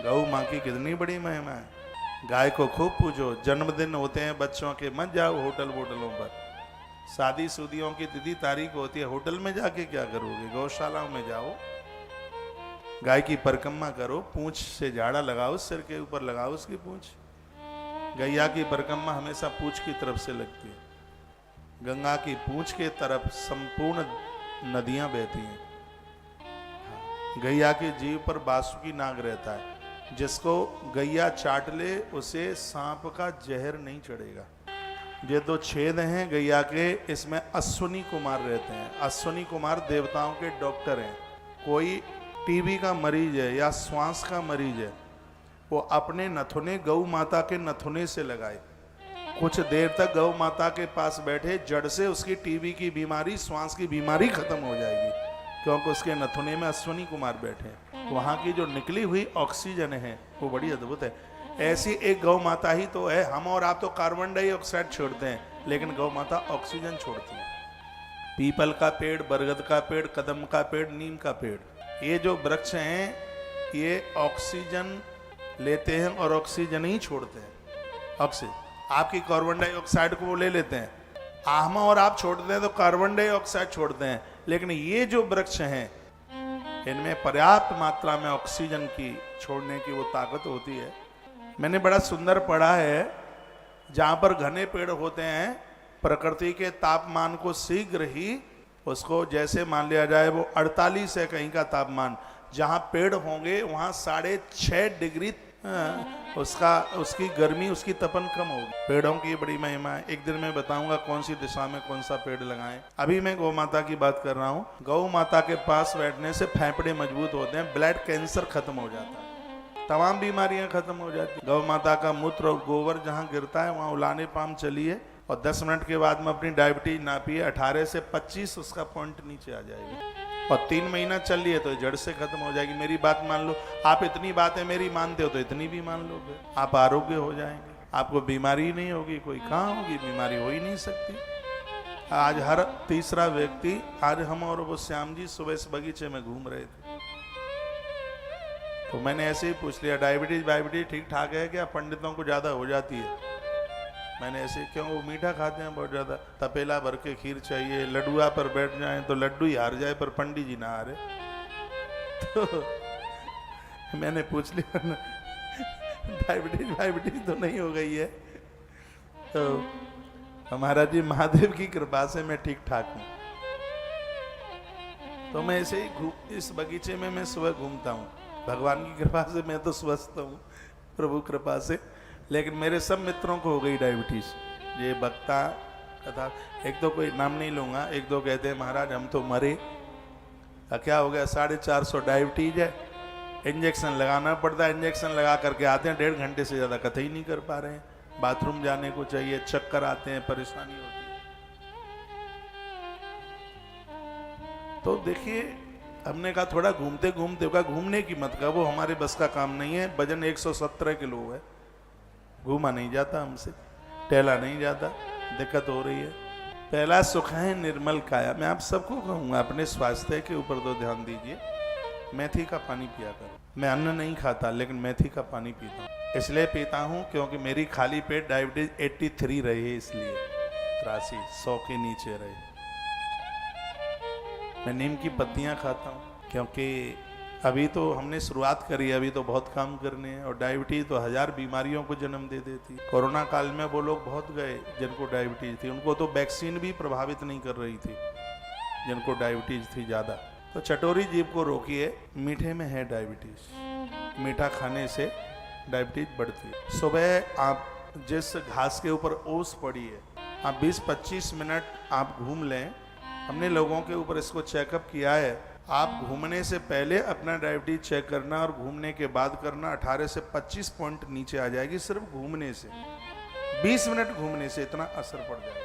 गौ माँ की कितनी बड़ी महिमा है। गाय को खूब पूजो। जन्मदिन होते हैं बच्चों के, मत जाओ होटल वोटलों पर। शादी शुदियों की तिथि तारीख होती है, होटल में जाके क्या करोगे? गौशालाओं में जाओ, गाय की परिक्रमा करो, पूंछ से झाड़ा लगाओ, सिर के ऊपर लगाओ उसकी पूंछ। गैया की परिक्रमा हमेशा पूंछ की तरफ से लगती है। गंगा की पूंछ के तरफ संपूर्ण नदियां बहती हैं। गैया के जीव पर बासुकी नाग रहता है। जिसको गैया चाट ले उसे सांप का जहर नहीं चढ़ेगा। ये दो छेद हैं गैया के, इसमें अश्विनी कुमार रहते हैं। अश्विनी कुमार देवताओं के डॉक्टर हैं। कोई टीबी का मरीज है या श्वास का मरीज है, वो अपने नथुने गौ माता के नथुने से लगाए, कुछ देर तक गौ माता के पास बैठे, जड़ से उसकी टीबी की बीमारी, श्वास की बीमारी खत्म हो जाएगी, क्योंकि उसके नथुने में अश्विनी कुमार बैठे हैं। वहाँ की जो निकली हुई ऑक्सीजन है वो बड़ी अद्भुत है। ऐसी एक गौ माता ही तो है। हम और आप तो कार्बन डाइऑक्साइड छोड़ते हैं, लेकिन गौ माता ऑक्सीजन छोड़ती है। पीपल का पेड़, बरगद का पेड़, कदम का पेड़, नीम का पेड़, ये जो वृक्ष हैं ये ऑक्सीजन लेते हैं और ऑक्सीजन ही छोड़ते हैं। ऑक्सीजन आपकी कार्बन डाइऑक्साइड को वो ले लेते हैं, हम और आप छोड़ते हैं तो कार्बन डाइऑक्साइड छोड़ते हैं। लेकिन ये जो वृक्ष हैं इनमें पर्याप्त मात्रा में ऑक्सीजन की छोड़ने की वो ताकत होती है। मैंने बड़ा सुंदर पढ़ा है, जहाँ पर घने पेड़ होते हैं प्रकृति के तापमान को शीघ्र ही उसको, जैसे मान लिया जाए वो 48 है कहीं का तापमान, जहाँ पेड़ होंगे वहाँ 6.5 डिग्री उसकी गर्मी, उसकी तपन कम होगी। पेड़ों की बड़ी महिमा है। एक दिन मैं बताऊंगा कौन सी दिशा में कौन सा पेड़ लगाएं। अभी मैं गौ माता की बात कर रहा हूँ। गौ माता के पास बैठने से फेफड़े मजबूत होते हैं, ब्लड कैंसर खत्म हो जाता है, तमाम बीमारियां खत्म हो जाती। गौ माता का मूत्र और गोबर जहाँ गिरता है वहाँ उलाने पाम चलिए और 10 मिनट के बाद में अपनी डायबिटीज नापिए, 18 से 25 उसका पॉइंट नीचे आ जाएगा और 3 महीना चल लिए तो जड़ से खत्म हो जाएगी। मेरी बात मान लो, आप इतनी बातें मेरी मानते हो तो इतनी भी मान लोगे, आप आरोग्य हो जाएंगे, आपको बीमारी ही नहीं होगी। कोई कहाँ होगी, बीमारी हो ही नहीं सकती। आज हर तीसरा व्यक्ति, आज हम और वो श्याम जी सुबह इस बगीचे में घूम रहे थे तो मैंने ऐसे ही पूछ लिया, डायबिटीज ठीक ठाक है क्या? पंडितों को ज्यादा हो जाती है। मैंने ऐसे, क्यों? वो मीठा खाते हैं बहुत ज़्यादा, तपेला भर के खीर चाहिए, लड्डुआ पर बैठ जाएं तो लड्डू ही हार जाए पर पंडित जी ना हारे। तो मैंने पूछ लिया ना, डायबिटीज तो नहीं हो गई है? तो हमारा जी महादेव की कृपा से मैं ठीक ठाक हूँ। तो मैं ऐसे ही इस बगीचे में मैं सुबह घूमता हूँ, भगवान की कृपा से मैं तो स्वस्थ हूँ, प्रभु कृपा से। लेकिन मेरे सब मित्रों को हो गई डायबिटीज। ये वक्ता कथा, एक तो कोई नाम नहीं लूँगा, एक दो कहते हैं महाराज हम तो मरे। क्या हो गया? 450 डायबिटीज है, इंजेक्शन लगाना पड़ता है, इंजेक्शन लगा करके आते हैं, 1.5 घंटे से ज़्यादा कथा ही नहीं कर पा रहे हैं, बाथरूम जाने को चाहिए, चक्कर आते हैं, परेशानी होती है। तो देखिए, हमने कहा थोड़ा घूमते घूमते होगा, घूमने की मत का, वो हमारे बस का काम नहीं है। वजन 117 किलो है, घूमा नहीं जाता हमसे, टहला नहीं जाता, दिक्कत हो रही है। पहला सुख है निर्मल काया। मैं आप सबको कहूँगा अपने स्वास्थ्य के ऊपर तो ध्यान दीजिए। मेथी का पानी पिया करो। मैं अन्न नहीं खाता लेकिन मेथी का पानी पीता हूँ। इसलिए पीता हूँ क्योंकि मेरी खाली पेट डायबिटीज 83 रही, इसलिए 83 100 के नीचे रहे। मैं नीम की पत्तियाँ खाता हूँ क्योंकि अभी तो हमने शुरुआत करी है, अभी तो बहुत काम करने हैं, और डायबिटीज तो 1000 बीमारियों को जन्म दे देती। कोरोना काल में वो लोग बहुत गए जिनको डायबिटीज थी, उनको तो वैक्सीन भी प्रभावित नहीं कर रही थी जिनको डायबिटीज थी ज़्यादा। तो चटोरी जीभ को रोकिए, मीठे में है डायबिटीज, मीठा खाने से डायबिटीज बढ़ती है। सुबह आप जिस घास के ऊपर ओस पड़ी है, आप 20-25 मिनट आप घूम लें। हमने लोगों के ऊपर इसको चेकअप किया है। आप घूमने से पहले अपना डायबिटीज चेक करना और घूमने के बाद करना, 18 से 25 पॉइंट नीचे आ जाएगी सिर्फ घूमने से। 20 मिनट घूमने से इतना असर पड़ जाएगा।